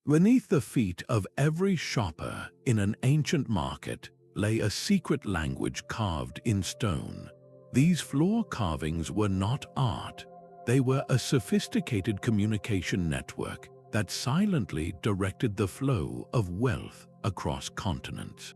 Beneath the feet of every shopper in an ancient market lay a secret language carved in stone. These floor carvings were not art. They were a sophisticated communication network that silently directed the flow of wealth across continents.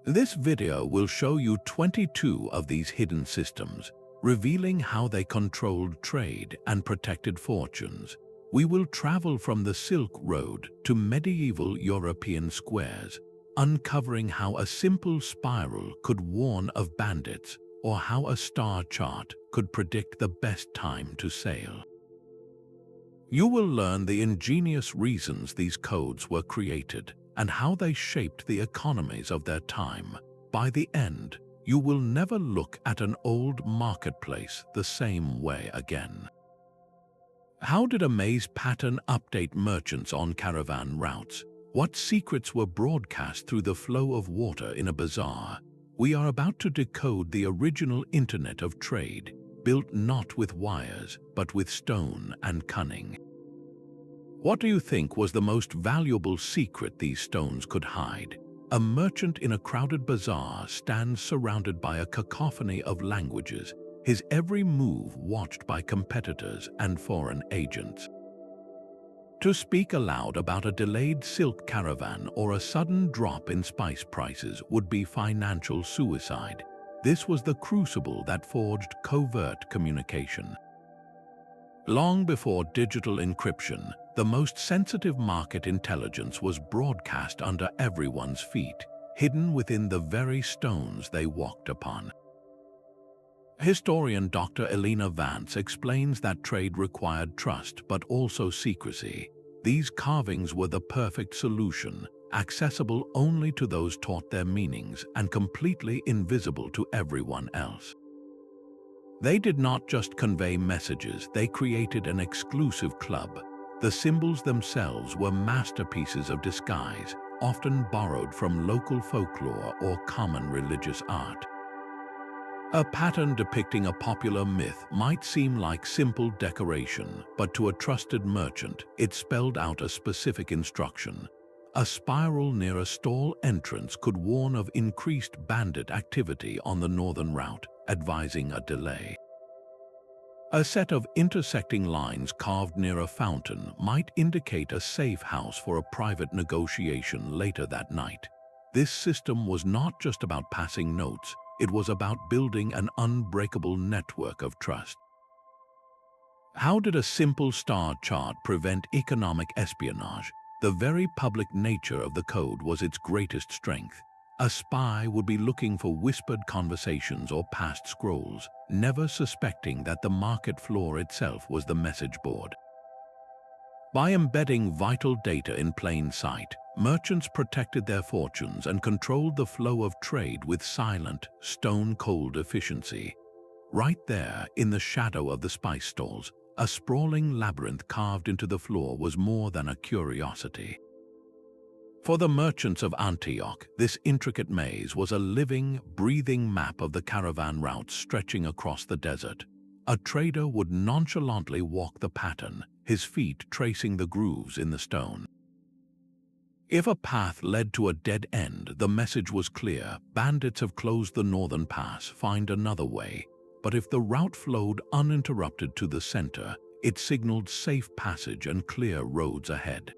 This video will show you 22 of these hidden systems, revealing how they controlled trade and protected fortunes. We will travel from the Silk Road to medieval European squares, uncovering how a simple spiral could warn of bandits or how a star chart could predict the best time to sail. You will learn the ingenious reasons these codes were created and how they shaped the economies of their time. By the end, you will never look at an old marketplace the same way again. How did a maze pattern update merchants on caravan routes? What secrets were broadcast through the flow of water in a bazaar? We are about to decode the original Internet of Trade, built not with wires, but with stone and cunning. What do you think was the most valuable secret these stones could hide? A merchant in a crowded bazaar stands surrounded by a cacophony of languages, his every move watched by competitors and foreign agents. To speak aloud about a delayed silk caravan or a sudden drop in spice prices would be financial suicide. This was the crucible that forged covert communication. Long before digital encryption, the most sensitive market intelligence was broadcast under everyone's feet, hidden within the very stones they walked upon. Historian Dr. Elena Vance explains that trade required trust but also secrecy. These carvings were the perfect solution, accessible only to those taught their meanings and completely invisible to everyone else. They did not just convey messages, they created an exclusive club. The symbols themselves were masterpieces of disguise, often borrowed from local folklore or common religious art. A pattern depicting a popular myth might seem like simple decoration, but to a trusted merchant, it spelled out a specific instruction. A spiral near a stall entrance could warn of increased bandit activity on the northern route, advising a delay. A set of intersecting lines carved near a fountain might indicate a safe house for a private negotiation later that night. This system was not just about passing notes, it was about building an unbreakable network of trust. How did a simple star chart prevent economic espionage? The very public nature of the code was its greatest strength. A spy would be looking for whispered conversations or passed scrolls, never suspecting that the market floor itself was the message board. By embedding vital data in plain sight, merchants protected their fortunes and controlled the flow of trade with silent, stone-cold efficiency. Right there, in the shadow of the spice stalls, a sprawling labyrinth carved into the floor was more than a curiosity. For the merchants of Antioch, this intricate maze was a living, breathing map of the caravan routes stretching across the desert. A trader would nonchalantly walk the pattern, his feet tracing the grooves in the stone. If a path led to a dead end, the message was clear: bandits have closed the northern pass, find another way. But if the route flowed uninterrupted to the center, it signaled safe passage and clear roads ahead.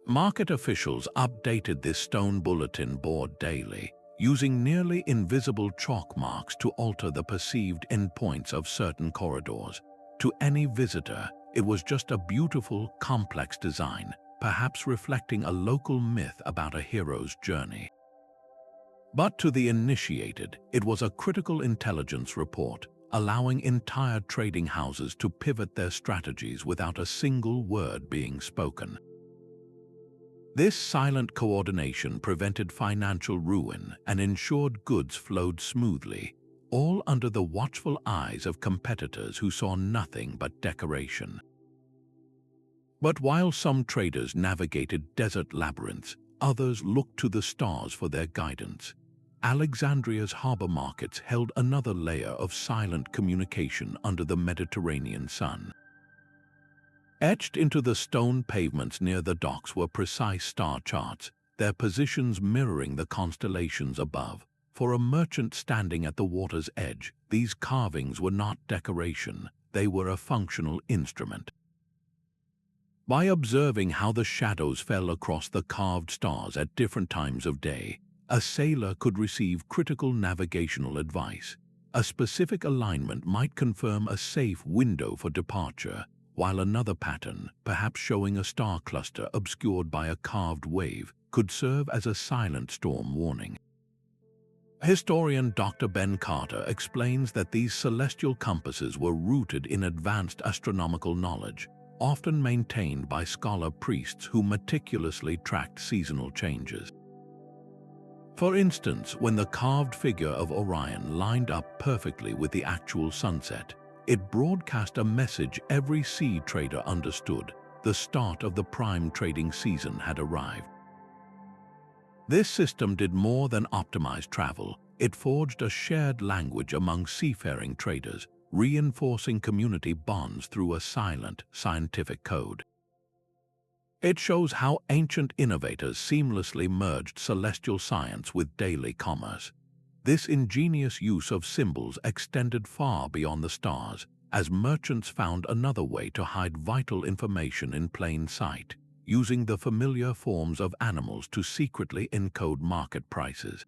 Market officials updated this stone bulletin board daily, using nearly invisible chalk marks to alter the perceived endpoints of certain corridors. To any visitor, it was just a beautiful, complex design, perhaps reflecting a local myth about a hero's journey. But to the initiated, it was a critical intelligence report, allowing entire trading houses to pivot their strategies without a single word being spoken. This silent coordination prevented financial ruin and ensured goods flowed smoothly, all under the watchful eyes of competitors who saw nothing but decoration. But while some traders navigated desert labyrinths, others looked to the stars for their guidance. Alexandria's harbor markets held another layer of silent communication under the Mediterranean sun. Etched into the stone pavements near the docks were precise star charts, their positions mirroring the constellations above. For a merchant standing at the water's edge, these carvings were not decoration, they were a functional instrument. By observing how the shadows fell across the carved stars at different times of day, a sailor could receive critical navigational advice. A specific alignment might confirm a safe window for departure, while another pattern, perhaps showing a star cluster obscured by a carved wave, could serve as a silent storm warning. Historian Dr. Ben Carter explains that these celestial compasses were rooted in advanced astronomical knowledge, often maintained by scholar priests who meticulously tracked seasonal changes. For instance, when the carved figure of Orion lined up perfectly with the actual sunset, it broadcast a message every sea trader understood: the start of the prime trading season had arrived. This system did more than optimize travel. It forged a shared language among seafaring traders, reinforcing community bonds through a silent, scientific code. It shows how ancient innovators seamlessly merged celestial science with daily commerce. This ingenious use of symbols extended far beyond the stars, as merchants found another way to hide vital information in plain sight, using the familiar forms of animals to secretly encode market prices.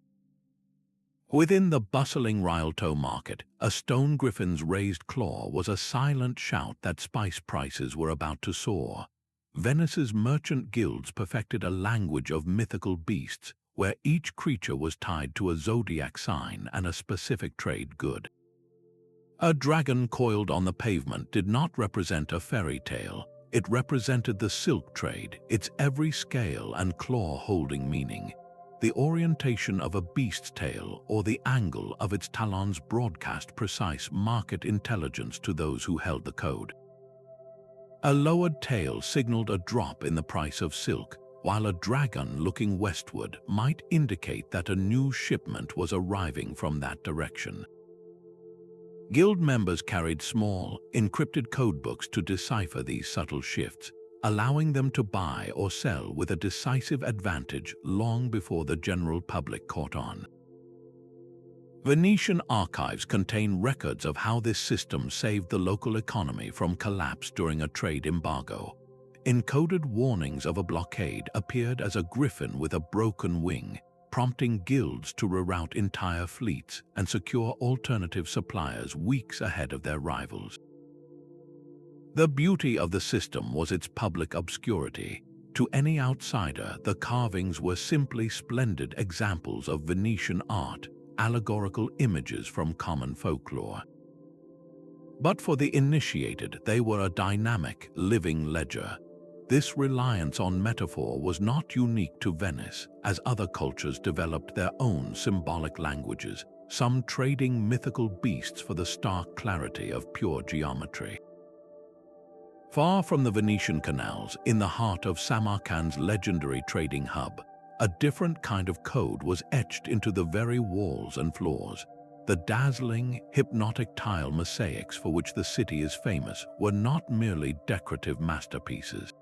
Within the bustling Rialto market, a stone griffin's raised claw was a silent shout that spice prices were about to soar. Venice's merchant guilds perfected a language of mythical beasts, where each creature was tied to a zodiac sign and a specific trade good. A dragon coiled on the pavement did not represent a fairy tale. It represented the silk trade, its every scale and claw holding meaning. The orientation of a beast's tail or the angle of its talons broadcast precise market intelligence to those who held the code. A lowered tail signaled a drop in the price of silk, while a dragon looking westward might indicate that a new shipment was arriving from that direction. Guild members carried small, encrypted codebooks to decipher these subtle shifts, allowing them to buy or sell with a decisive advantage long before the general public caught on. Venetian archives contain records of how this system saved the local economy from collapse during a trade embargo. Encoded warnings of a blockade appeared as a griffin with a broken wing, prompting guilds to reroute entire fleets and secure alternative suppliers weeks ahead of their rivals. The beauty of the system was its public obscurity. To any outsider, the carvings were simply splendid examples of Venetian art, allegorical images from common folklore. But for the initiated, they were a dynamic, living ledger. This reliance on metaphor was not unique to Venice, as other cultures developed their own symbolic languages, some trading mythical beasts for the stark clarity of pure geometry. Far from the Venetian canals, in the heart of Samarkand's legendary trading hub, a different kind of code was etched into the very walls and floors. The dazzling, hypnotic tile mosaics for which the city is famous were not merely decorative masterpieces.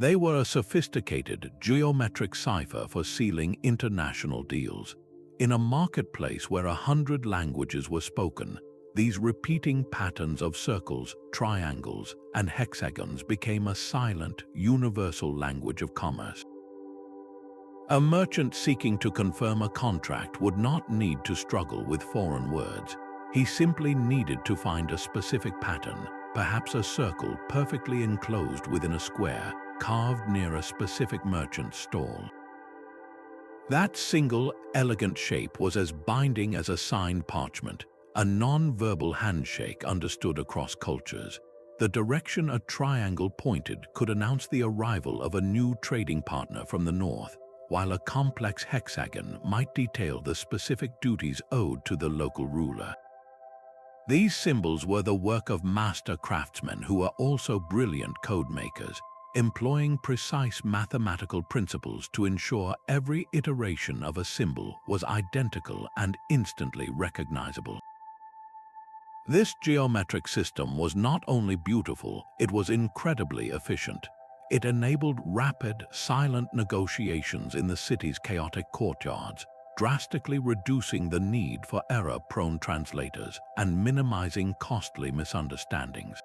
They were a sophisticated, geometric cipher for sealing international deals. In a marketplace where 100 languages were spoken, these repeating patterns of circles, triangles, and hexagons became a silent, universal language of commerce. A merchant seeking to confirm a contract would not need to struggle with foreign words. He simply needed to find a specific pattern, perhaps a circle perfectly enclosed within a square, carved near a specific merchant's stall. That single, elegant shape was as binding as a signed parchment, a non-verbal handshake understood across cultures. The direction a triangle pointed could announce the arrival of a new trading partner from the north, while a complex hexagon might detail the specific duties owed to the local ruler. These symbols were the work of master craftsmen who were also brilliant code makers, employing precise mathematical principles to ensure every iteration of a symbol was identical and instantly recognizable. This geometric system was not only beautiful, it was incredibly efficient. It enabled rapid, silent negotiations in the city's chaotic courtyards, drastically reducing the need for error-prone translators and minimizing costly misunderstandings.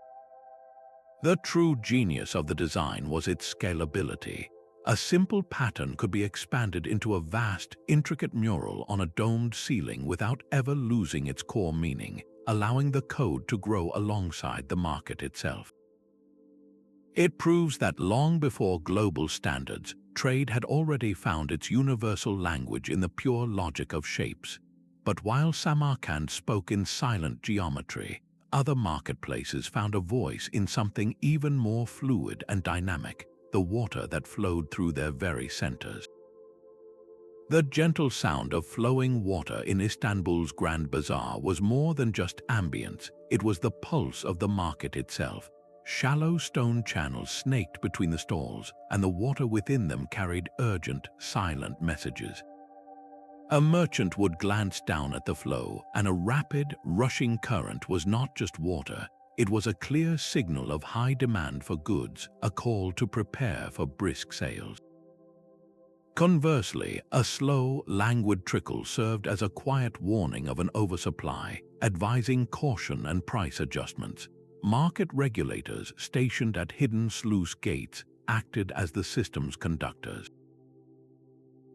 The true genius of the design was its scalability. A simple pattern could be expanded into a vast, intricate mural on a domed ceiling without ever losing its core meaning, allowing the code to grow alongside the market itself. It proves that long before global standards, trade had already found its universal language in the pure logic of shapes. But while Samarkand spoke in silent geometry, other marketplaces found a voice in something even more fluid and dynamic, the water that flowed through their very centers. The gentle sound of flowing water in Istanbul's Grand Bazaar was more than just ambience, it was the pulse of the market itself. Shallow stone channels snaked between the stalls, and the water within them carried urgent, silent messages. A merchant would glance down at the flow, and a rapid, rushing current was not just water, it was a clear signal of high demand for goods, a call to prepare for brisk sales. Conversely, a slow, languid trickle served as a quiet warning of an oversupply, advising caution and price adjustments. Market regulators stationed at hidden sluice gates acted as the system's conductors.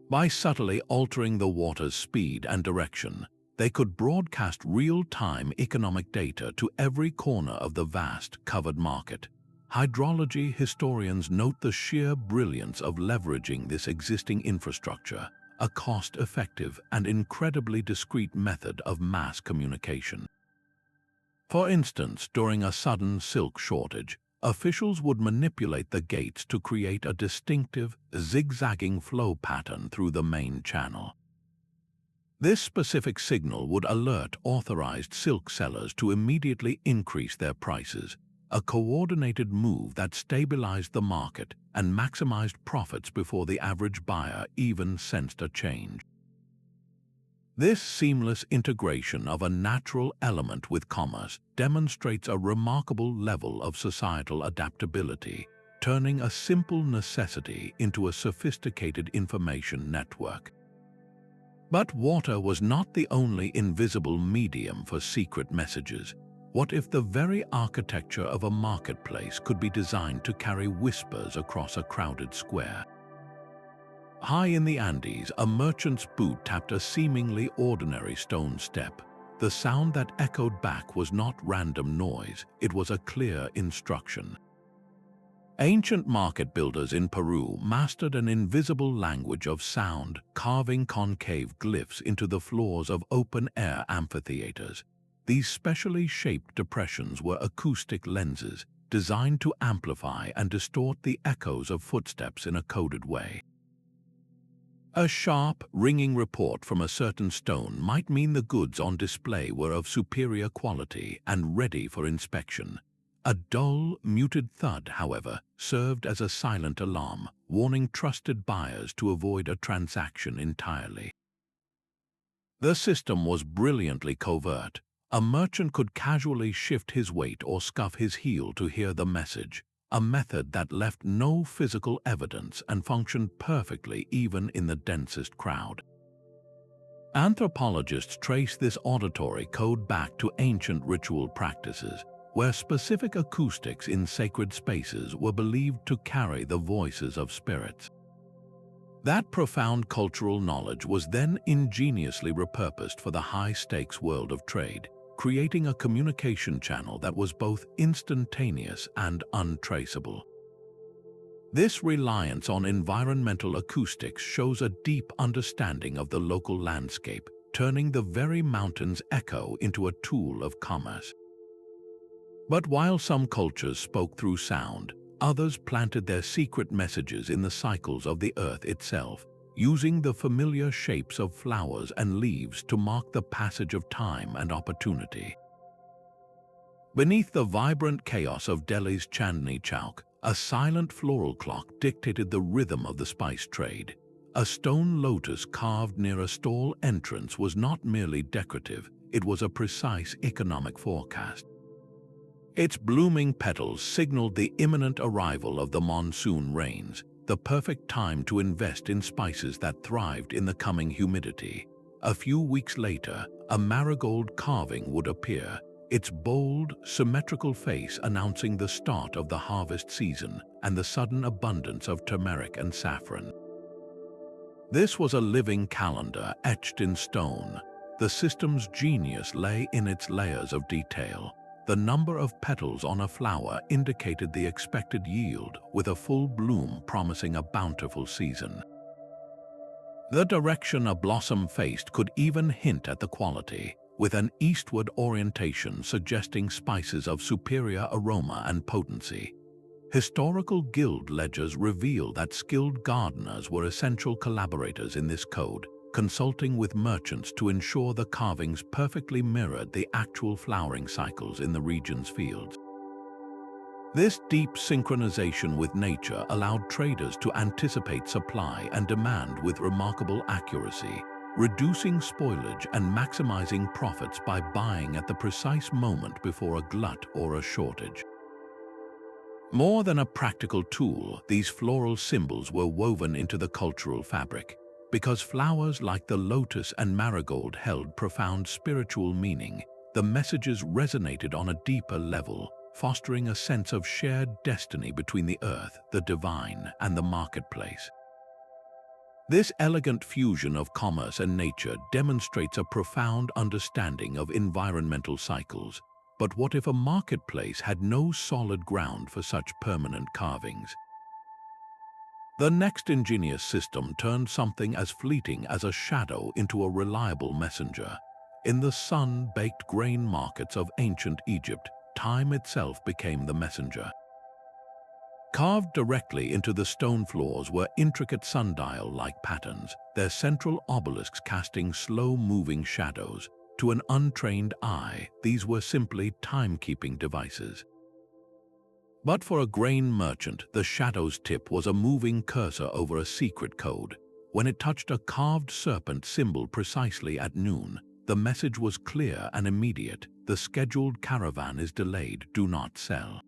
By subtly altering the water's speed and direction, they could broadcast real-time economic data to every corner of the vast, covered market. Hydrology historians note the sheer brilliance of leveraging this existing infrastructure, a cost-effective and incredibly discreet method of mass communication. For instance, during a sudden silk shortage, officials would manipulate the gates to create a distinctive, zigzagging flow pattern through the main channel. This specific signal would alert authorized silk sellers to immediately increase their prices, a coordinated move that stabilized the market and maximized profits before the average buyer even sensed a change. This seamless integration of a natural element with commerce demonstrates a remarkable level of societal adaptability, turning a simple necessity into a sophisticated information network. But water was not the only invisible medium for secret messages. What if the very architecture of a marketplace could be designed to carry whispers across a crowded square? High in the Andes, a merchant's boot tapped a seemingly ordinary stone step. The sound that echoed back was not random noise, it was a clear instruction. Ancient market builders in Peru mastered an invisible language of sound, carving concave glyphs into the floors of open-air amphitheaters. These specially shaped depressions were acoustic lenses, designed to amplify and distort the echoes of footsteps in a coded way. A sharp, ringing report from a certain stone might mean the goods on display were of superior quality and ready for inspection. A dull, muted thud, however, served as a silent alarm, warning trusted buyers to avoid a transaction entirely. The system was brilliantly covert. A merchant could casually shift his weight or scuff his heel to hear the message, a method that left no physical evidence and functioned perfectly even in the densest crowd. Anthropologists trace this auditory code back to ancient ritual practices, where specific acoustics in sacred spaces were believed to carry the voices of spirits. That profound cultural knowledge was then ingeniously repurposed for the high-stakes world of trade, creating a communication channel that was both instantaneous and untraceable. This reliance on environmental acoustics shows a deep understanding of the local landscape, turning the very mountain's echo into a tool of commerce. But while some cultures spoke through sound, others planted their secret messages in the cycles of the earth itself, using the familiar shapes of flowers and leaves to mark the passage of time and opportunity. Beneath the vibrant chaos of Delhi's Chandni Chowk, a silent floral clock dictated the rhythm of the spice trade. A stone lotus carved near a stall entrance was not merely decorative, it was a precise economic forecast. Its blooming petals signaled the imminent arrival of the monsoon rains, the perfect time to invest in spices that thrived in the coming humidity. A few weeks later, a marigold carving would appear, its bold, symmetrical face announcing the start of the harvest season and the sudden abundance of turmeric and saffron. This was a living calendar etched in stone. The system's genius lay in its layers of detail. The number of petals on a flower indicated the expected yield, with a full bloom promising a bountiful season. The direction a blossom faced could even hint at the quality, with an eastward orientation suggesting spices of superior aroma and potency. Historical guild ledgers reveal that skilled gardeners were essential collaborators in this code, consulting with merchants to ensure the carvings perfectly mirrored the actual flowering cycles in the region's fields. This deep synchronization with nature allowed traders to anticipate supply and demand with remarkable accuracy, reducing spoilage and maximizing profits by buying at the precise moment before a glut or a shortage. More than a practical tool, these floral symbols were woven into the cultural fabric, because flowers like the lotus and marigold held profound spiritual meaning. The messages resonated on a deeper level, fostering a sense of shared destiny between the earth, the divine, and the marketplace. This elegant fusion of commerce and nature demonstrates a profound understanding of environmental cycles. But what if a marketplace had no solid ground for such permanent carvings? The next ingenious system turned something as fleeting as a shadow into a reliable messenger. In the sun-baked grain markets of ancient Egypt, time itself became the messenger. Carved directly into the stone floors were intricate sundial-like patterns, their central obelisks casting slow-moving shadows. To an untrained eye, these were simply timekeeping devices. But for a grain merchant, the shadow's tip was a moving cursor over a secret code. When it touched a carved serpent symbol precisely at noon, the message was clear and immediate: the scheduled caravan is delayed, do not sell.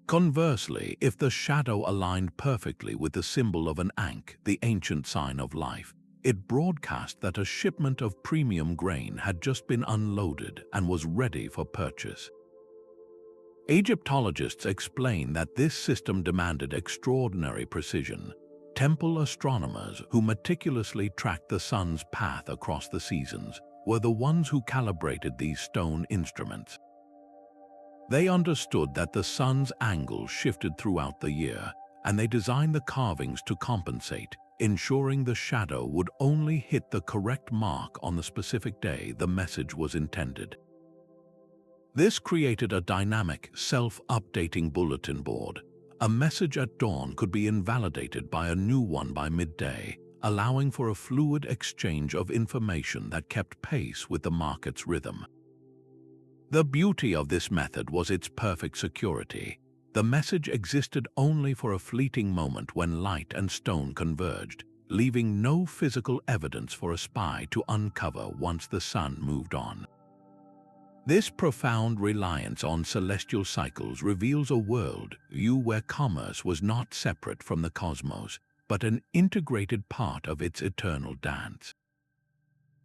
Conversely, if the shadow aligned perfectly with the symbol of an ankh, the ancient sign of life, it broadcast that a shipment of premium grain had just been unloaded and was ready for purchase. Egyptologists explain that this system demanded extraordinary precision. Temple astronomers, who meticulously tracked the sun's path across the seasons, were the ones who calibrated these stone instruments. They understood that the sun's angle shifted throughout the year, and they designed the carvings to compensate, ensuring the shadow would only hit the correct mark on the specific day the message was intended. This created a dynamic, self-updating bulletin board. A message at dawn could be invalidated by a new one by midday, allowing for a fluid exchange of information that kept pace with the market's rhythm. The beauty of this method was its perfect security. The message existed only for a fleeting moment when light and stone converged, leaving no physical evidence for a spy to uncover once the sun moved on. This profound reliance on celestial cycles reveals a world view where commerce was not separate from the cosmos, but an integrated part of its eternal dance.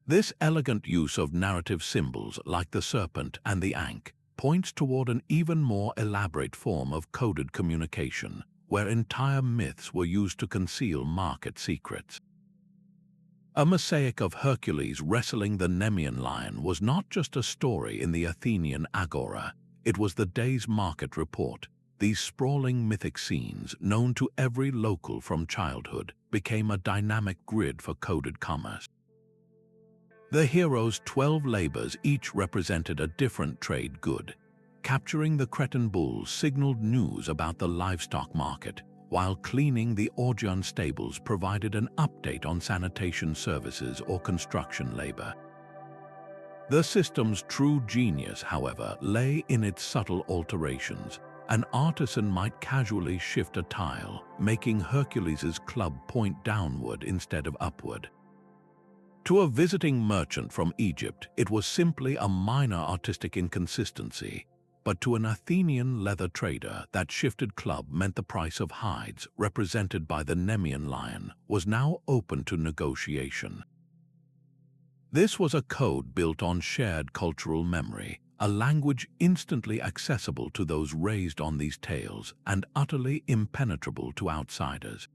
This elegant use of narrative symbols like the serpent and the ankh points toward an even more elaborate form of coded communication, where entire myths were used to conceal market secrets. A mosaic of Hercules wrestling the Nemean lion was not just a story in the Athenian agora, it was the day's market report. These sprawling mythic scenes, known to every local from childhood, became a dynamic grid for coded commerce. The heroes' 12 labors each represented a different trade good. Capturing the Cretan bulls signaled news about the livestock market, while cleaning the Augean stables provided an update on sanitation services or construction labor. The system's true genius, however, lay in its subtle alterations. An artisan might casually shift a tile, making Hercules's club point downward instead of upward. To a visiting merchant from Egypt, it was simply a minor artistic inconsistency, but to an Athenian leather trader, that shifted club meant the price of hides, represented by the Nemean lion, was now open to negotiation. This was a code built on shared cultural memory, a language instantly accessible to those raised on these tales and utterly impenetrable to outsiders.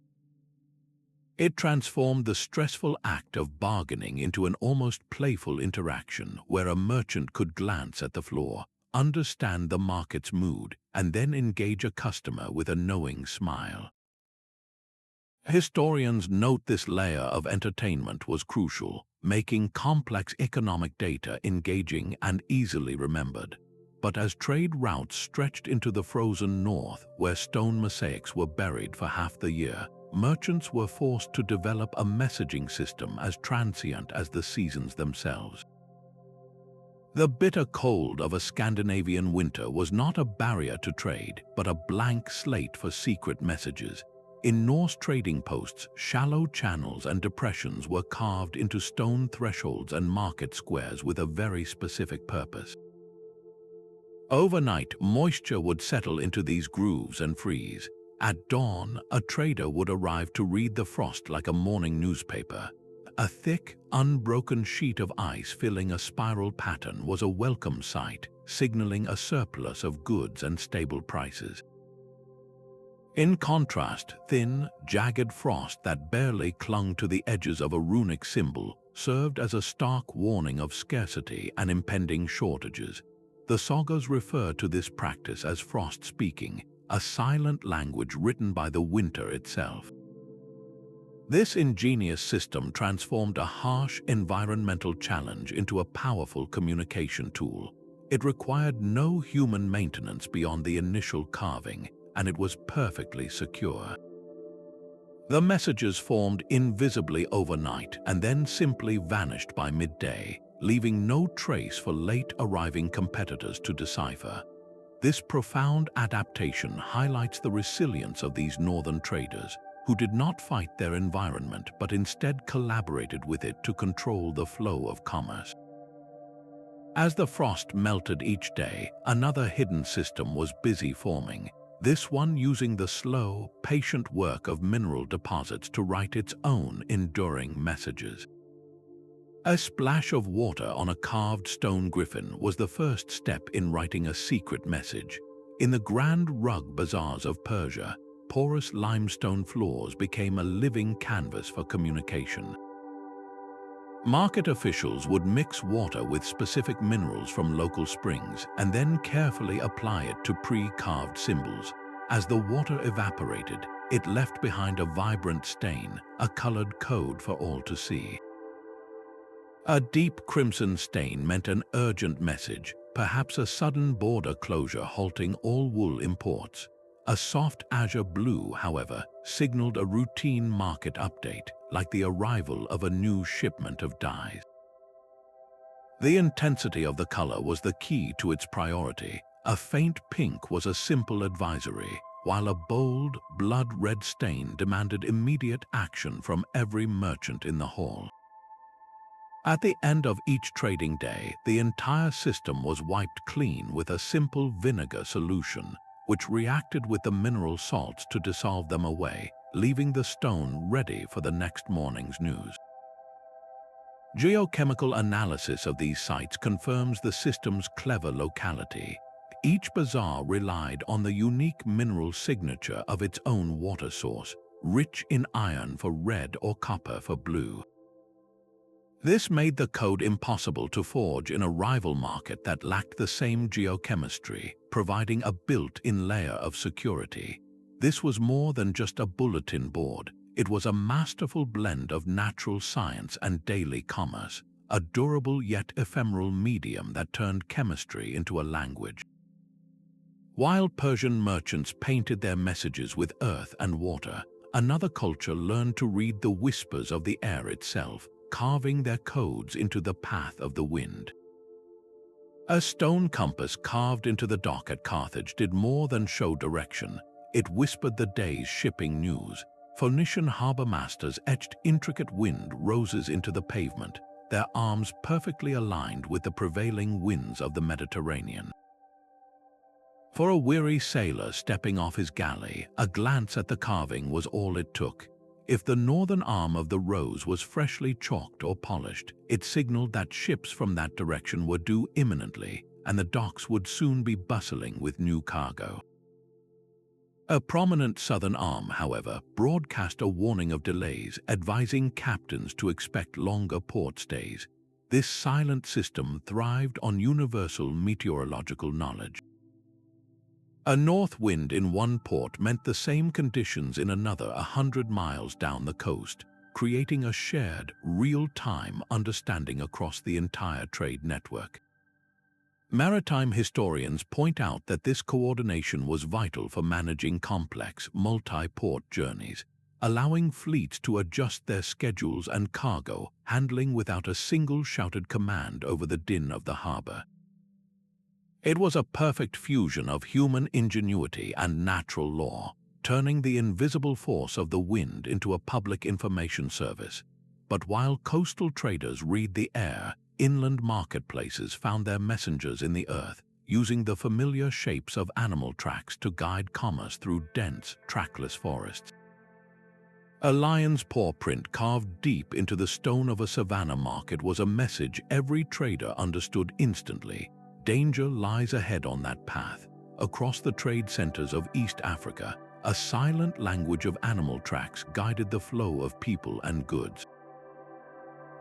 It transformed the stressful act of bargaining into an almost playful interaction where a merchant could glance at the floor, understand the market's mood, and then engage a customer with a knowing smile. Historians note this layer of entertainment was crucial, making complex economic data engaging and easily remembered. But as trade routes stretched into the frozen north, where stone mosaics were buried for half the year, merchants were forced to develop a messaging system as transient as the seasons themselves. The bitter cold of a Scandinavian winter was not a barrier to trade, but a blank slate for secret messages. In Norse trading posts, shallow channels and depressions were carved into stone thresholds and market squares with a very specific purpose. Overnight, moisture would settle into these grooves and freeze. At dawn, a trader would arrive to read the frost like a morning newspaper. A thick, unbroken sheet of ice filling a spiral pattern was a welcome sight, signaling a surplus of goods and stable prices. In contrast, thin, jagged frost that barely clung to the edges of a runic symbol served as a stark warning of scarcity and impending shortages. The sagas refer to this practice as frost speaking, a silent language written by the winter itself. This ingenious system transformed a harsh environmental challenge into a powerful communication tool. It required no human maintenance beyond the initial carving, and it was perfectly secure. The messages formed invisibly overnight and then simply vanished by midday, leaving no trace for late-arriving competitors to decipher. This profound adaptation highlights the resilience of these northern traders, who did not fight their environment but instead collaborated with it to control the flow of commerce. As the frost melted each day, another hidden system was busy forming, this one using the slow, patient work of mineral deposits to write its own enduring messages. A splash of water on a carved stone griffin was the first step in writing a secret message. In the grand rug bazaars of Persia, porous limestone floors became a living canvas for communication. Market officials would mix water with specific minerals from local springs and then carefully apply it to pre-carved symbols. As the water evaporated, it left behind a vibrant stain, a colored code for all to see. A deep crimson stain meant an urgent message, perhaps a sudden border closure halting all wool imports. A soft azure blue, however, signaled a routine market update, like the arrival of a new shipment of dyes. The intensity of the color was the key to its priority. A faint pink was a simple advisory, while a bold, blood-red stain demanded immediate action from every merchant in the hall. At the end of each trading day, the entire system was wiped clean with a simple vinegar solution, which reacted with the mineral salts to dissolve them away, leaving the stone ready for the next morning's news. Geochemical analysis of these sites confirms the system's clever locality. Each bazaar relied on the unique mineral signature of its own water source, rich in iron for red or copper for blue. This made the code impossible to forge in a rival market that lacked the same geochemistry, providing a built-in layer of security. This was more than just a bulletin board. It was a masterful blend of natural science and daily commerce, a durable yet ephemeral medium that turned chemistry into a language. While Persian merchants painted their messages with earth and water, another culture learned to read the whispers of the air itself, carving their codes into the path of the wind. A stone compass carved into the dock at Carthage did more than show direction. It whispered the day's shipping news. Phoenician harbor masters etched intricate wind roses into the pavement, their arms perfectly aligned with the prevailing winds of the Mediterranean. For a weary sailor stepping off his galley, a glance at the carving was all it took. If the northern arm of the rose was freshly chalked or polished, it signaled that ships from that direction were due imminently, and the docks would soon be bustling with new cargo. A prominent southern arm, however, broadcast a warning of delays, advising captains to expect longer port stays. This silent system thrived on universal meteorological knowledge. A north wind in one port meant the same conditions in another 100 miles down the coast, creating a shared, real-time understanding across the entire trade network. Maritime historians point out that this coordination was vital for managing complex, multi-port journeys, allowing fleets to adjust their schedules and cargo handling without a single shouted command over the din of the harbor. It was a perfect fusion of human ingenuity and natural law, turning the invisible force of the wind into a public information service. But while coastal traders read the air, inland marketplaces found their messengers in the earth, using the familiar shapes of animal tracks to guide commerce through dense, trackless forests. A lion's paw print carved deep into the stone of a savanna market was a message every trader understood instantly. Danger lies ahead on that path. Across the trade centers of East Africa, a silent language of animal tracks guided the flow of people and goods.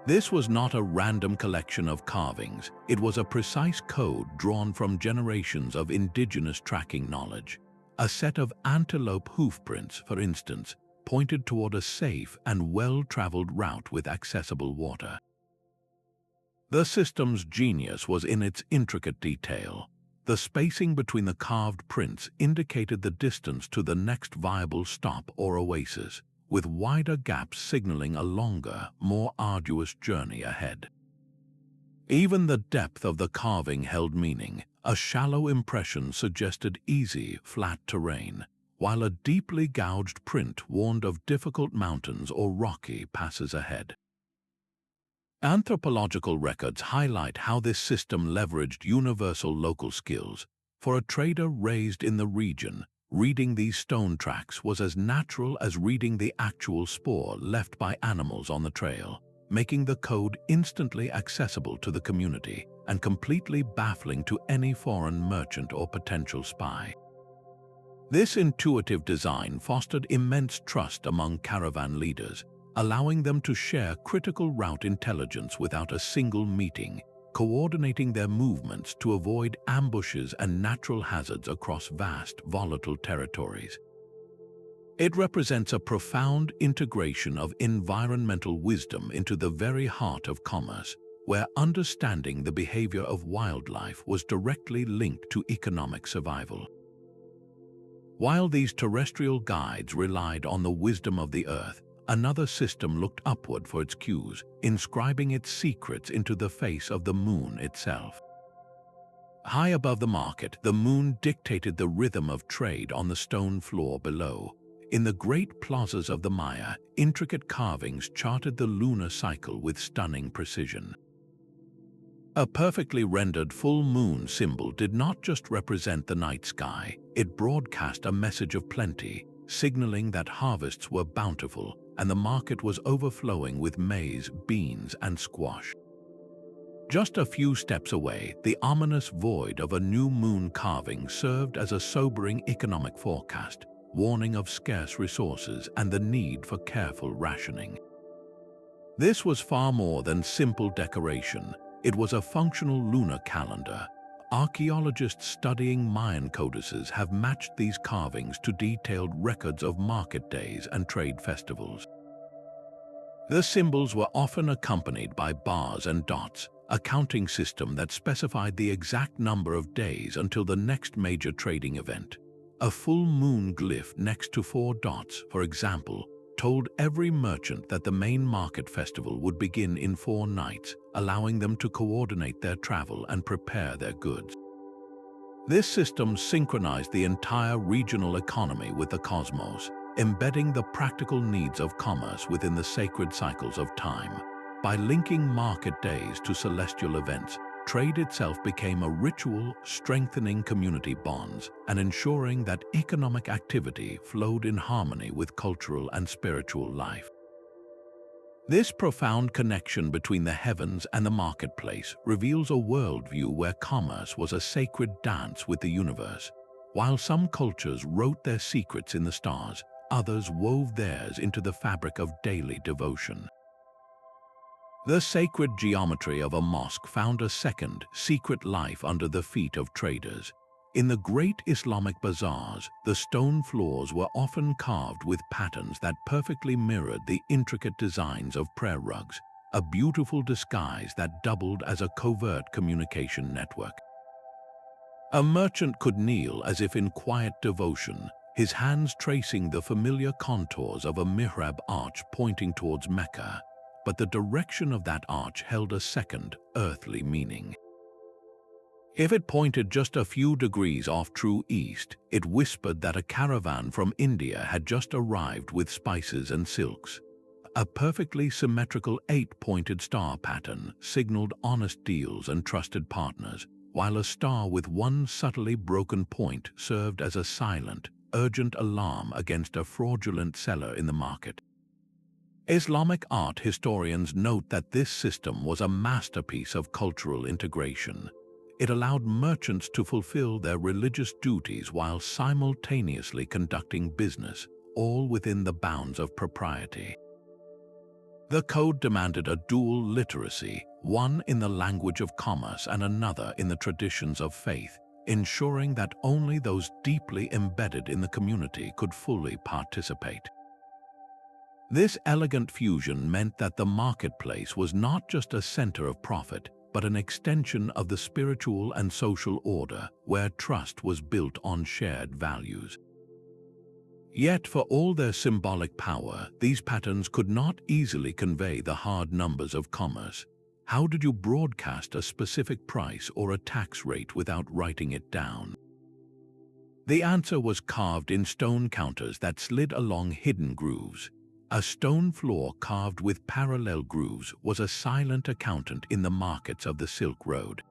This was not a random collection of carvings. It was a precise code drawn from generations of indigenous tracking knowledge. A set of antelope hoofprints, for instance, pointed toward a safe and well-traveled route with accessible water. The system's genius was in its intricate detail. The spacing between the carved prints indicated the distance to the next viable stop or oasis, with wider gaps signaling a longer, more arduous journey ahead. Even the depth of the carving held meaning. A shallow impression suggested easy, flat terrain, while a deeply gouged print warned of difficult mountains or rocky passes ahead. Anthropological records highlight how this system leveraged universal local skills. For a trader raised in the region, reading these stone tracks was as natural as reading the actual spoor left by animals on the trail, making the code instantly accessible to the community and completely baffling to any foreign merchant or potential spy. This intuitive design fostered immense trust among caravan leaders, allowing them to share critical route intelligence without a single meeting, coordinating their movements to avoid ambushes and natural hazards across vast, volatile territories. It represents a profound integration of environmental wisdom into the very heart of commerce, where understanding the behavior of wildlife was directly linked to economic survival. While these terrestrial guides relied on the wisdom of the earth, another system looked upward for its cues, inscribing its secrets into the face of the moon itself. High above the market, the moon dictated the rhythm of trade on the stone floor below. In the great plazas of the Maya, intricate carvings charted the lunar cycle with stunning precision. A perfectly rendered full moon symbol did not just represent the night sky, it broadcast a message of plenty, signaling that harvests were bountiful and the market was overflowing with maize, beans, and squash. Just a few steps away, the ominous void of a new moon carving served as a sobering economic forecast, warning of scarce resources and the need for careful rationing. This was far more than simple decoration. It was a functional lunar calendar. Archaeologists studying Mayan codices have matched these carvings to detailed records of market days and trade festivals. The symbols were often accompanied by bars and dots, a counting system that specified the exact number of days until the next major trading event. A full moon glyph next to 4 dots, for example, told every merchant that the main market festival would begin in 4 nights, allowing them to coordinate their travel and prepare their goods. This system synchronized the entire regional economy with the cosmos, embedding the practical needs of commerce within the sacred cycles of time. By linking market days to celestial events, trade itself became a ritual, strengthening community bonds and ensuring that economic activity flowed in harmony with cultural and spiritual life. This profound connection between the heavens and the marketplace reveals a worldview where commerce was a sacred dance with the universe. While some cultures wrote their secrets in the stars, others wove theirs into the fabric of daily devotion. The sacred geometry of a mosque found a second, secret life under the feet of traders. In the great Islamic bazaars, the stone floors were often carved with patterns that perfectly mirrored the intricate designs of prayer rugs, a beautiful disguise that doubled as a covert communication network. A merchant could kneel as if in quiet devotion, his hands tracing the familiar contours of a mihrab arch pointing towards Mecca, but the direction of that arch held a second, earthly meaning. If it pointed just a few degrees off true east, it whispered that a caravan from India had just arrived with spices and silks. A perfectly symmetrical 8-pointed star pattern signaled honest deals and trusted partners, while a star with one subtly broken point served as a silent, urgent alarm against a fraudulent seller in the market. Islamic art historians note that this system was a masterpiece of cultural integration. It allowed merchants to fulfill their religious duties while simultaneously conducting business, all within the bounds of propriety. The code demanded a dual literacy, one in the language of commerce and another in the traditions of faith, ensuring that only those deeply embedded in the community could fully participate. This elegant fusion meant that the marketplace was not just a center of profit, but an extension of the spiritual and social order where trust was built on shared values. Yet, for all their symbolic power, these patterns could not easily convey the hard numbers of commerce. How did you broadcast a specific price or a tax rate without writing it down? The answer was carved in stone counters that slid along hidden grooves. A stone floor carved with parallel grooves was a silent accountant in the markets of the Silk Road.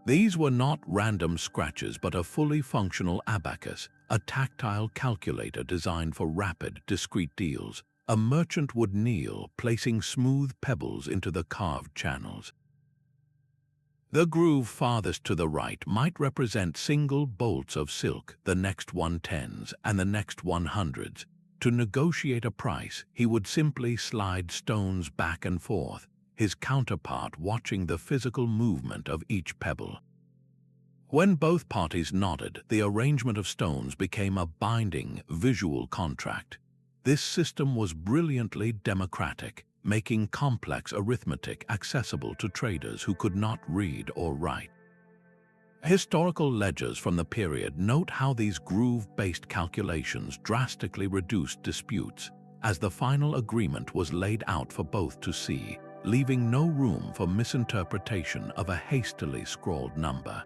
These were not random scratches but a fully functional abacus, a tactile calculator designed for rapid, discrete deals. A merchant would kneel, placing smooth pebbles into the carved channels. The groove farthest to the right might represent single bolts of silk, the next one tens and the next 100s. To negotiate a price, he would simply slide stones back and forth, his counterpart watching the physical movement of each pebble. When both parties nodded, the arrangement of stones became a binding, visual contract. This system was brilliantly democratic, making complex arithmetic accessible to traders who could not read or write. Historical ledgers from the period note how these groove-based calculations drastically reduced disputes, as the final agreement was laid out for both to see, leaving no room for misinterpretation of a hastily scrawled number.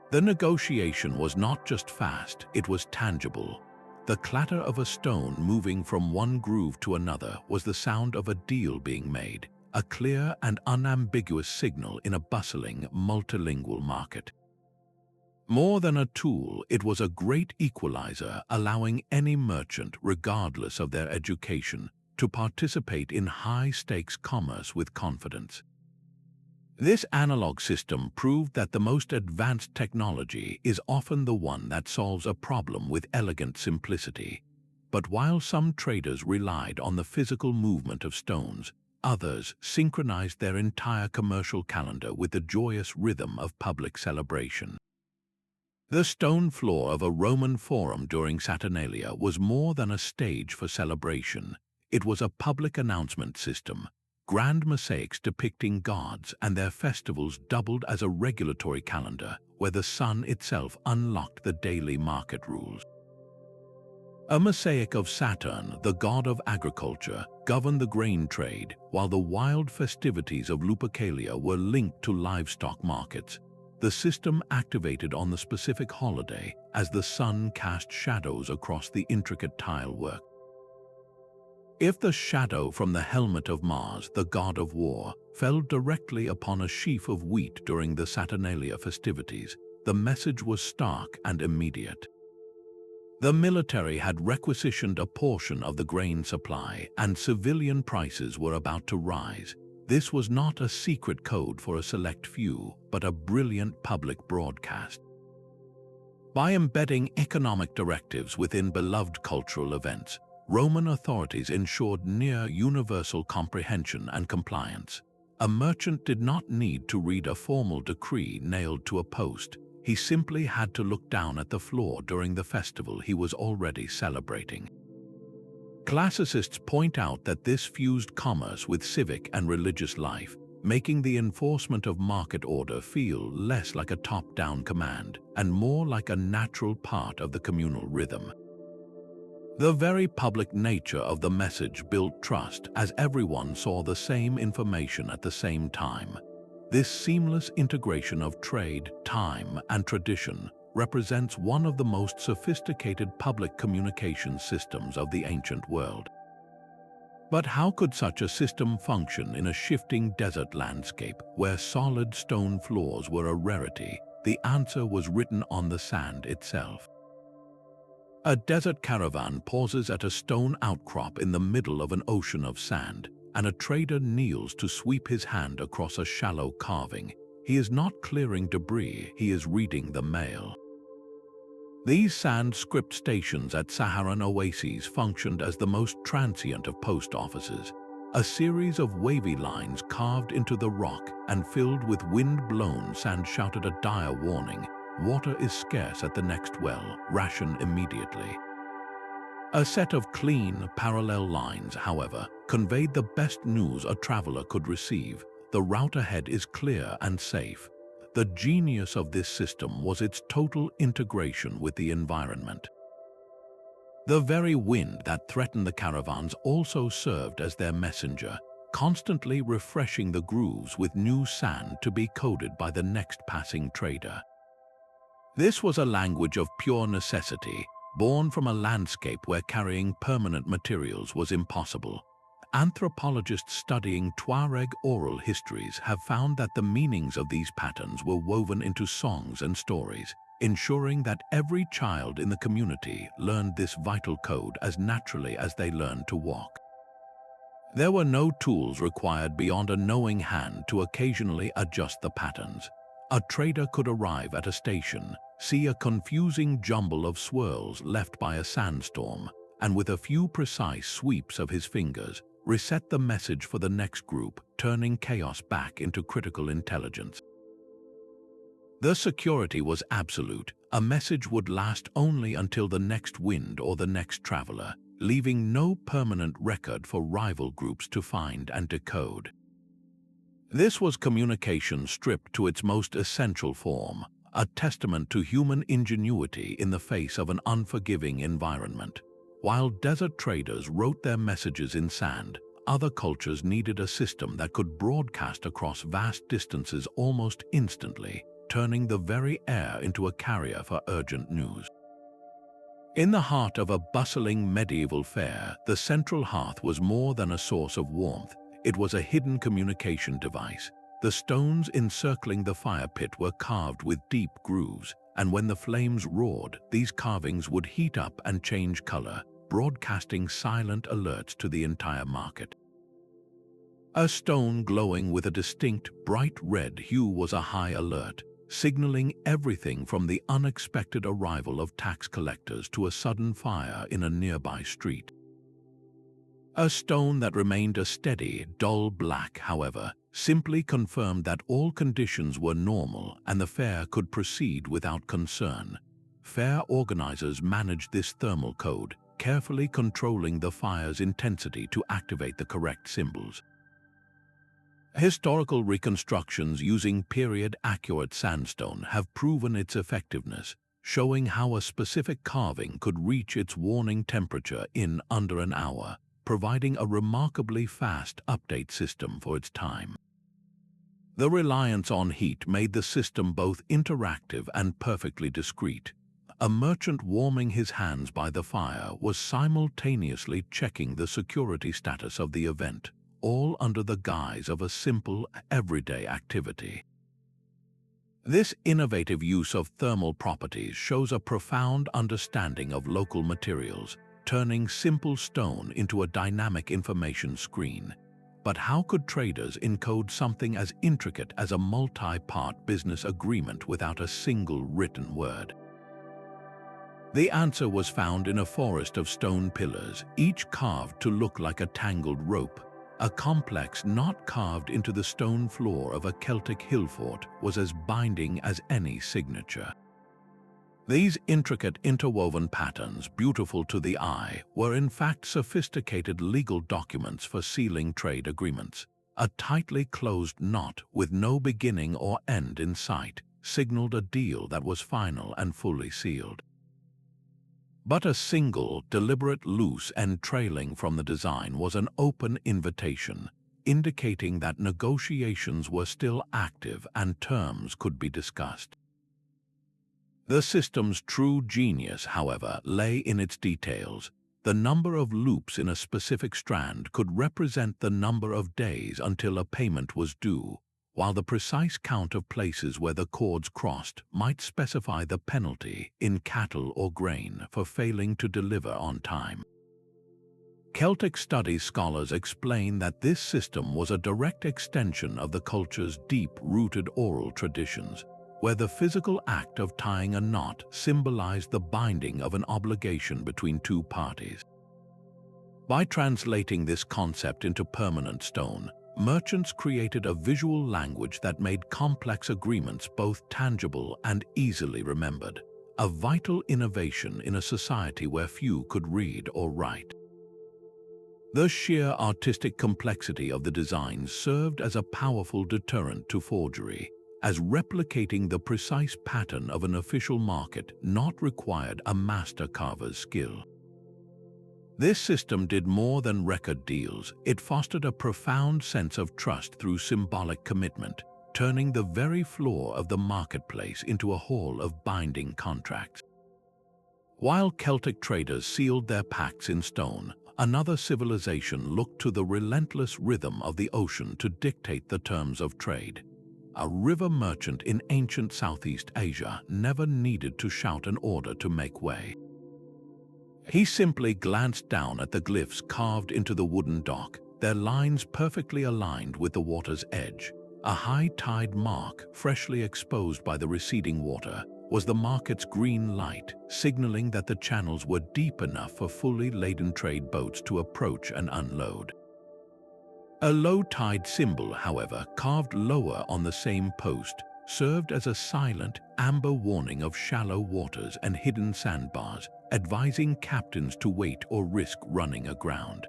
The negotiation was not just fast, it was tangible. The clatter of a stone moving from one groove to another was the sound of a deal being made, a clear and unambiguous signal in a bustling, multilingual market. More than a tool, it was a great equalizer, allowing any merchant, regardless of their education, to participate in high-stakes commerce with confidence. This analog system proved that the most advanced technology is often the one that solves a problem with elegant simplicity. But while some traders relied on the physical movement of stones, others synchronized their entire commercial calendar with the joyous rhythm of public celebration. The stone floor of a Roman forum during Saturnalia was more than a stage for celebration. It was a public announcement system. Grand mosaics depicting gods and their festivals doubled as a regulatory calendar where the sun itself unlocked the daily market rules. A mosaic of Saturn, the god of agriculture, governed the grain trade, while the wild festivities of Lupercalia were linked to livestock markets. The system activated on the specific holiday as the sun cast shadows across the intricate tile work. If the shadow from the helmet of Mars, the god of war, fell directly upon a sheaf of wheat during the Saturnalia festivities, the message was stark and immediate. The military had requisitioned a portion of the grain supply, and civilian prices were about to rise. This was not a secret code for a select few, but a brilliant public broadcast. By embedding economic directives within beloved cultural events, Roman authorities ensured near universal comprehension and compliance. A merchant did not need to read a formal decree nailed to a post. He simply had to look down at the floor during the festival he was already celebrating. Classicists point out that this fused commerce with civic and religious life, making the enforcement of market order feel less like a top-down command and more like a natural part of the communal rhythm. The very public nature of the message built trust, as everyone saw the same information at the same time. This seamless integration of trade, time, and tradition represents one of the most sophisticated public communication systems of the ancient world. But how could such a system function in a shifting desert landscape where solid stone floors were a rarity? The answer was written on the sand itself. A desert caravan pauses at a stone outcrop in the middle of an ocean of sand, and a trader kneels to sweep his hand across a shallow carving. He is not clearing debris, he is reading the mail. These sand script stations at Saharan oases functioned as the most transient of post offices, a series of wavy lines carved into the rock and filled with wind-blown sand shouted a dire warning: water is scarce at the next well, ration immediately. A set of clean, parallel lines, however, conveyed the best news a traveler could receive: the route ahead is clear and safe. The genius of this system was its total integration with the environment. The very wind that threatened the caravans also served as their messenger, constantly refreshing the grooves with new sand to be coded by the next passing trader. This was a language of pure necessity, born from a landscape where carrying permanent materials was impossible. Anthropologists studying Tuareg oral histories have found that the meanings of these patterns were woven into songs and stories, ensuring that every child in the community learned this vital code as naturally as they learned to walk. There were no tools required beyond a knowing hand to occasionally adjust the patterns. A trader could arrive at a station, see a confusing jumble of swirls left by a sandstorm, and with a few precise sweeps of his fingers, reset the message for the next group, turning chaos back into critical intelligence. The security was absolute. A message would last only until the next wind or the next traveler, leaving no permanent record for rival groups to find and decode. This was communication stripped to its most essential form, a testament to human ingenuity in the face of an unforgiving environment. While desert traders wrote their messages in sand, other cultures needed a system that could broadcast across vast distances almost instantly, turning the very air into a carrier for urgent news. In the heart of a bustling medieval fair, the central hearth was more than a source of warmth. It was a hidden communication device. The stones encircling the fire pit were carved with deep grooves, and when the flames roared, these carvings would heat up and change color, broadcasting silent alerts to the entire market. A stone glowing with a distinct, bright red hue was a high alert, signaling everything from the unexpected arrival of tax collectors to a sudden fire in a nearby street. A stone that remained a steady, dull black, however, simply confirmed that all conditions were normal and the fair could proceed without concern. Fair organizers managed this thermal code, carefully controlling the fire's intensity to activate the correct symbols. Historical reconstructions using period-accurate sandstone have proven its effectiveness, showing how a specific carving could reach its warning temperature in under an hour, providing a remarkably fast update system for its time. The reliance on heat made the system both interactive and perfectly discreet. A merchant warming his hands by the fire was simultaneously checking the security status of the event, all under the guise of a simple, everyday activity. This innovative use of thermal properties shows a profound understanding of local materials, turning simple stone into a dynamic information screen. But how could traders encode something as intricate as a multi-part business agreement without a single written word? The answer was found in a forest of stone pillars, each carved to look like a tangled rope. A complex knot carved into the stone floor of a Celtic hill fort was as binding as any signature. These intricate interwoven patterns, beautiful to the eye, were in fact sophisticated legal documents for sealing trade agreements. A tightly closed knot with no beginning or end in sight signaled a deal that was final and fully sealed. But a single, deliberate loose end trailing from the design was an open invitation, indicating that negotiations were still active and terms could be discussed. The system's true genius, however, lay in its details. The number of loops in a specific strand could represent the number of days until a payment was due, while the precise count of places where the cords crossed might specify the penalty in cattle or grain for failing to deliver on time. Celtic studies scholars explain that this system was a direct extension of the culture's deep-rooted oral traditions, where the physical act of tying a knot symbolized the binding of an obligation between two parties. By translating this concept into permanent stone, merchants created a visual language that made complex agreements both tangible and easily remembered, a vital innovation in a society where few could read or write. The sheer artistic complexity of the design served as a powerful deterrent to forgery, as replicating the precise pattern of an official market not required a master carver's skill. This system did more than record deals. It fostered a profound sense of trust through symbolic commitment, turning the very floor of the marketplace into a hall of binding contracts. While Celtic traders sealed their pacts in stone, another civilization looked to the relentless rhythm of the ocean to dictate the terms of trade. A river merchant in ancient Southeast Asia never needed to shout an order to make way. He simply glanced down at the glyphs carved into the wooden dock, their lines perfectly aligned with the water's edge. A high tide mark, freshly exposed by the receding water, was the market's green light, signaling that the channels were deep enough for fully laden trade boats to approach and unload. A low-tide symbol, however, carved lower on the same post, served as a silent, amber warning of shallow waters and hidden sandbars, advising captains to wait or risk running aground.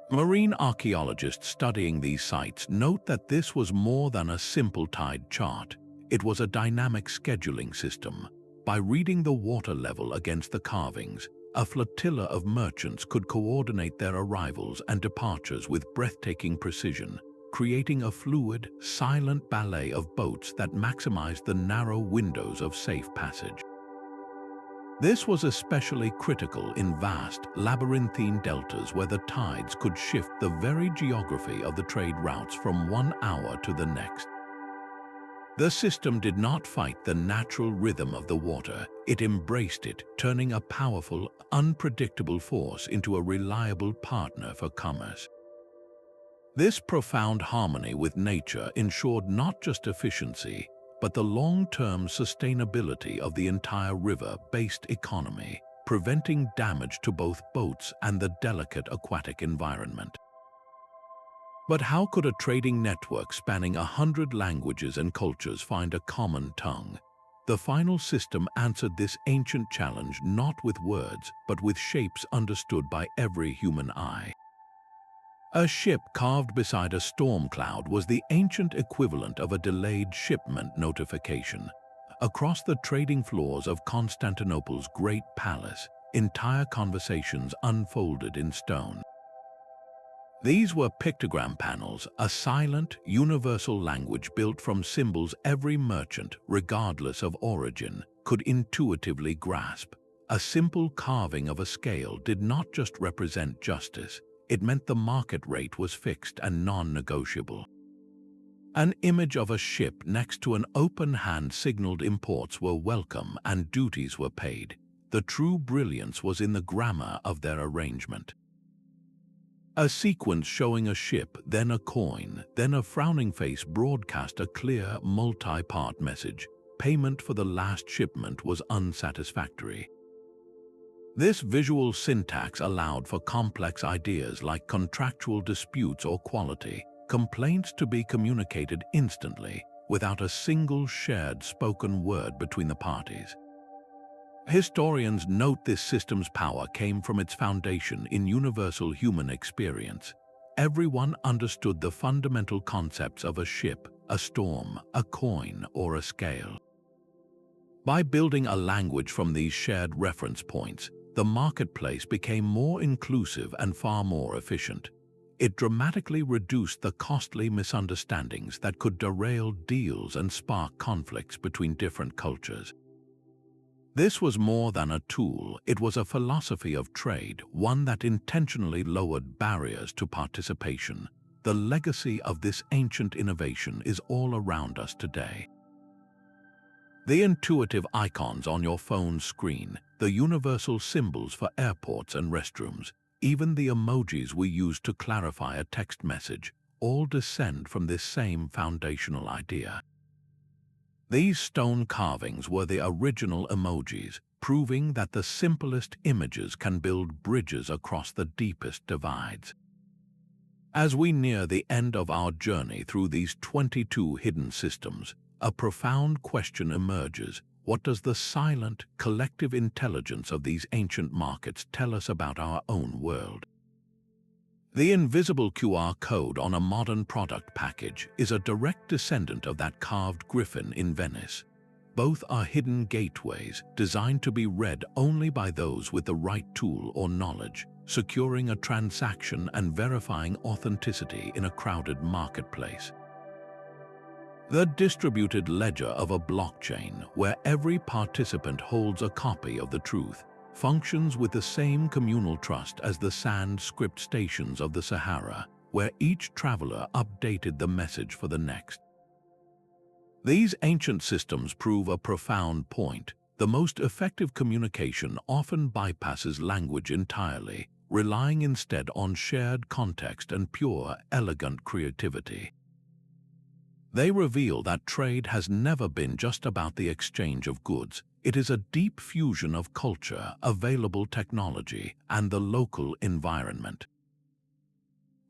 Marine archaeologists studying these sites note that this was more than a simple tide chart. It was a dynamic scheduling system. By reading the water level against the carvings, a flotilla of merchants could coordinate their arrivals and departures with breathtaking precision, creating a fluid, silent ballet of boats that maximized the narrow windows of safe passage. This was especially critical in vast, labyrinthine deltas where the tides could shift the very geography of the trade routes from one hour to the next. The system did not fight the natural rhythm of the water, it embraced it, turning a powerful, unpredictable force into a reliable partner for commerce. This profound harmony with nature ensured not just efficiency, but the long-term sustainability of the entire river-based economy, preventing damage to both boats and the delicate aquatic environment. But how could a trading network spanning 100 languages and cultures find a common tongue? The final system answered this ancient challenge not with words, but with shapes understood by every human eye. A ship carved beside a storm cloud was the ancient equivalent of a delayed shipment notification. Across the trading floors of Constantinople's Great Palace, entire conversations unfolded in stone. These were pictogram panels, a silent, universal language built from symbols every merchant, regardless of origin, could intuitively grasp. A simple carving of a scale did not just represent justice, it meant the market rate was fixed and non-negotiable. An image of a ship next to an open hand signaled imports were welcome and duties were paid. The true brilliance was in the grammar of their arrangement. A sequence showing a ship, then a coin, then a frowning face broadcast a clear, multi-part message. Payment for the last shipment was unsatisfactory. This visual syntax allowed for complex ideas like contractual disputes or quality, complaints to be communicated instantly, without a single shared spoken word between the parties. Historians note this system's power came from its foundation in universal human experience. Everyone understood the fundamental concepts of a ship, a storm, a coin, or a scale. By building a language from these shared reference points, the marketplace became more inclusive and far more efficient. It dramatically reduced the costly misunderstandings that could derail deals and spark conflicts between different cultures. This was more than a tool, it was a philosophy of trade, one that intentionally lowered barriers to participation. The legacy of this ancient innovation is all around us today. The intuitive icons on your phone's screen, the universal symbols for airports and restrooms, even the emojis we use to clarify a text message, all descend from this same foundational idea. These stone carvings were the original emojis, proving that the simplest images can build bridges across the deepest divides. As we near the end of our journey through these 22 hidden systems, a profound question emerges. What does the silent, collective intelligence of these ancient markets tell us about our own world? The invisible QR code on a modern product package is a direct descendant of that carved griffin in Venice. Both are hidden gateways designed to be read only by those with the right tool or knowledge, securing a transaction and verifying authenticity in a crowded marketplace. The distributed ledger of a blockchain, where every participant holds a copy of the truth, functions with the same communal trust as the sand script stations of the Sahara, where each traveler updated the message for the next. These ancient systems prove a profound point. The most effective communication often bypasses language entirely, relying instead on shared context and pure, elegant creativity. They reveal that trade has never been just about the exchange of goods. It is a deep fusion of culture, available technology, and the local environment.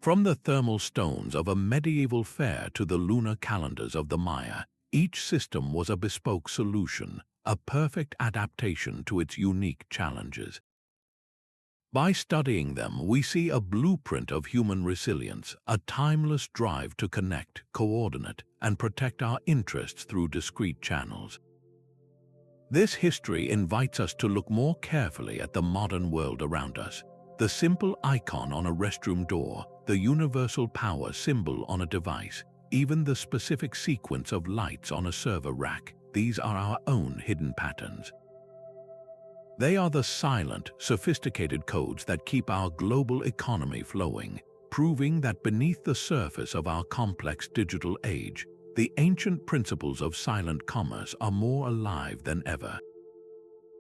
From the thermal stones of a medieval fair to the lunar calendars of the Maya, each system was a bespoke solution, a perfect adaptation to its unique challenges. By studying them, we see a blueprint of human resilience, a timeless drive to connect, coordinate, and protect our interests through discrete channels. This history invites us to look more carefully at the modern world around us. The simple icon on a restroom door, the universal power symbol on a device, even the specific sequence of lights on a server rack, these are our own hidden patterns. They are the silent, sophisticated codes that keep our global economy flowing, proving that beneath the surface of our complex digital age, the ancient principles of silent commerce are more alive than ever.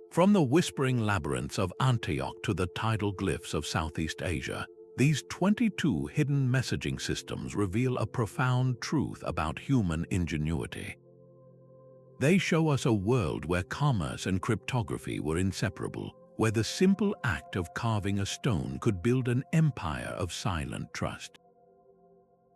From the whispering labyrinths of Antioch to the tidal glyphs of Southeast Asia, these 22 hidden messaging systems reveal a profound truth about human ingenuity. They show us a world where commerce and cryptography were inseparable, where the simple act of carving a stone could build an empire of silent trust.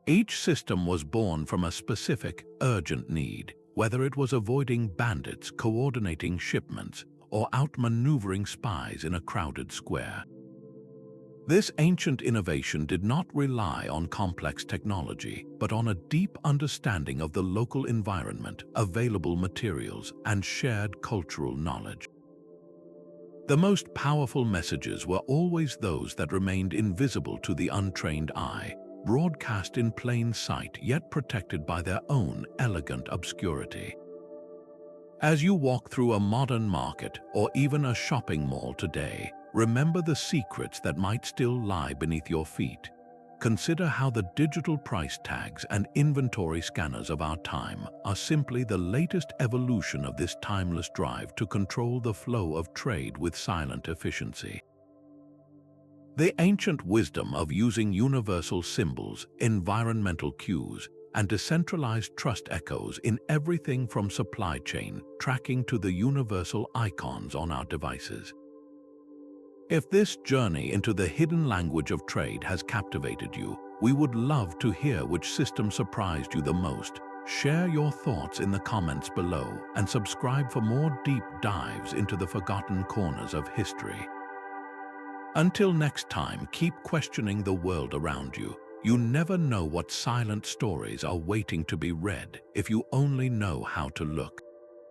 Each system was born from a specific, urgent need, whether it was avoiding bandits, coordinating shipments, or outmaneuvering spies in a crowded square. This ancient innovation did not rely on complex technology, but on a deep understanding of the local environment, available materials, and shared cultural knowledge. The most powerful messages were always those that remained invisible to the untrained eye, broadcast in plain sight yet protected by their own elegant obscurity. As you walk through a modern market or even a shopping mall today, remember the secrets that might still lie beneath your feet. Consider how the digital price tags and inventory scanners of our time are simply the latest evolution of this timeless drive to control the flow of trade with silent efficiency. The ancient wisdom of using universal symbols, environmental cues, and decentralized trust echoes in everything from supply chain tracking to the universal icons on our devices. If this journey into the hidden language of trade has captivated you, we would love to hear which system surprised you the most. Share your thoughts in the comments below and subscribe for more deep dives into the forgotten corners of history. Until next time, keep questioning the world around you. You never know what silent stories are waiting to be read if you only know how to look.